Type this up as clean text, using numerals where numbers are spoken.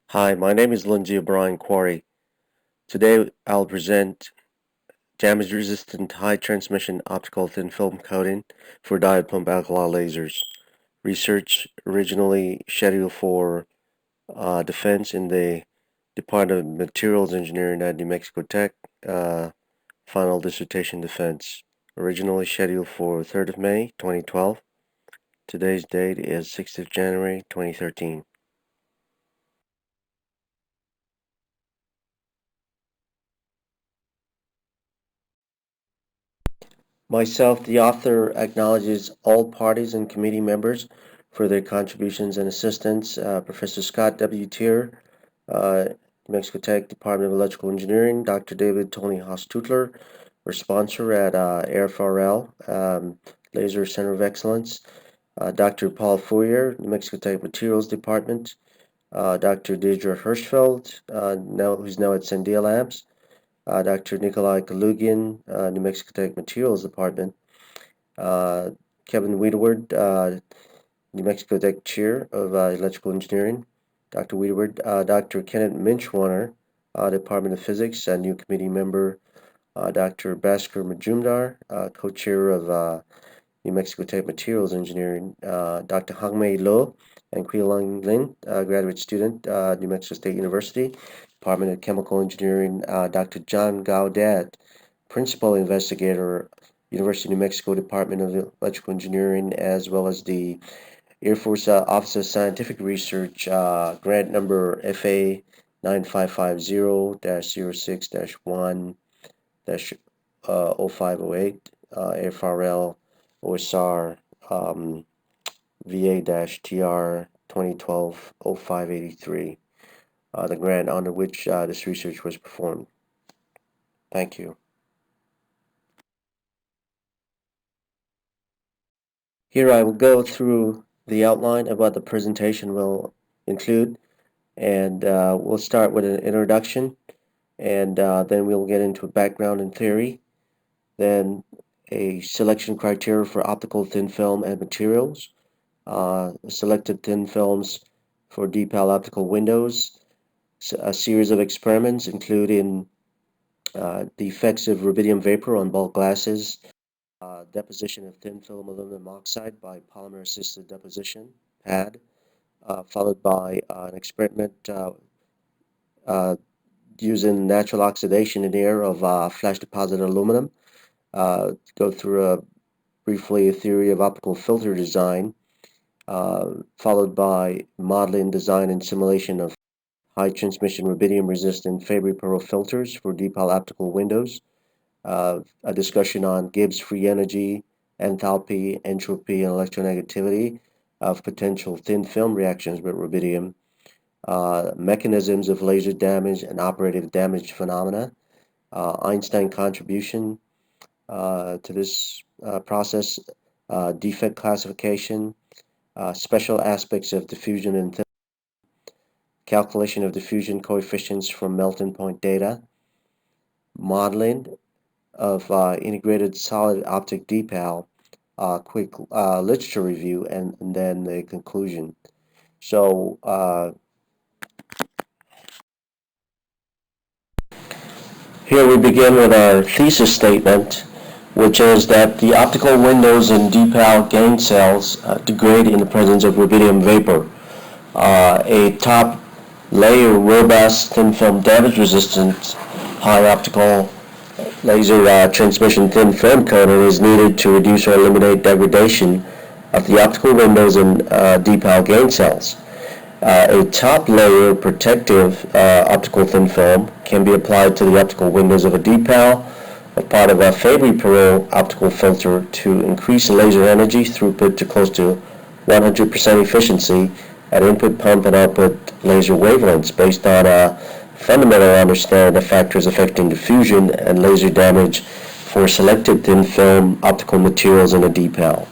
Hi, my name is Lindsay O'Brien Quarry. Today I'll present damage-resistant high-transmission optical thin film coating for diode pump alkali lasers. Research originally scheduled for defense in the Department of Materials Engineering at New Mexico Tech. Final dissertation defense. Originally scheduled for 3rd of May 2012. Today's date is 6th of January 2013. Myself, the author, acknowledges all parties and committee members for their contributions and assistance. Professor Scott W. Tier, New Mexico Tech Department of Electrical Engineering, Dr. David Tony Hostutler, our sponsor at AFRL, Laser Center of Excellence, Dr. Paul Fourier, New Mexico Tech Materials Department, Dr. Deidre Hirschfeld, who's now at Sandia Labs, Dr. Nikolai Kalugin, New Mexico Tech Materials Department, Kevin Wiedeward, New Mexico Tech Chair of Electrical Engineering, Dr. Wiedeward, Dr. Kenneth Minchwarner, Department of Physics, a new committee member, Dr. Bhaskar Majumdar, co-chair of New Mexico Tech Materials Engineering, Dr. Hangmei Lo, and Qilang Lin, graduate student, New Mexico State University, Department of Chemical Engineering, Dr. John Gaudet, principal investigator, University of New Mexico Department of Electrical Engineering, as well as the Air Force Office of Scientific Research, grant number FA 9550-06-1-0508, AFRL OSR VA-TR 2012-0583, the grant under which this research was performed. Thank you. Here I will go through the outline of what the presentation will include, and we'll start with an introduction, and then we'll get into background and theory, then a selection criteria for optical thin film and materials, selected thin films for DPAL optical windows, a series of experiments including the effects of rubidium vapor on bulk glasses, deposition of thin film aluminum oxide by polymer-assisted deposition, PAD, followed by an experiment using natural oxidation in air of flash deposited aluminum, go through briefly a theory of optical filter design, followed by modeling, design, and simulation of high transmission rubidium resistant Fabry-Perot filters for DPAL optical windows, a discussion on Gibbs free energy, enthalpy, entropy, and electronegativity of potential thin film reactions with rubidium, mechanisms of laser damage and operative damage phenomena, Einstein contribution to this process, defect classification, special aspects of diffusion and calculation of diffusion coefficients from melting point data, modeling of integrated solid optic DPAL, quick literature review, and then the conclusion. So here we begin with our thesis statement, which is that the optical windows in DPAL gain cells degrade in the presence of rubidium vapor. A top layer robust thin film damage resistant high optical laser transmission thin film coating is needed to reduce or eliminate degradation of the optical windows in DPAL gain cells. A top layer protective optical thin film can be applied to the optical windows of a DPAL or part of a Fabry-Perot optical filter to increase laser energy throughput to close to 100% efficiency at input pump and output laser wavelengths based on a fundamental understanding of factors affecting diffusion and laser damage for selected thin film optical materials in a DPAL.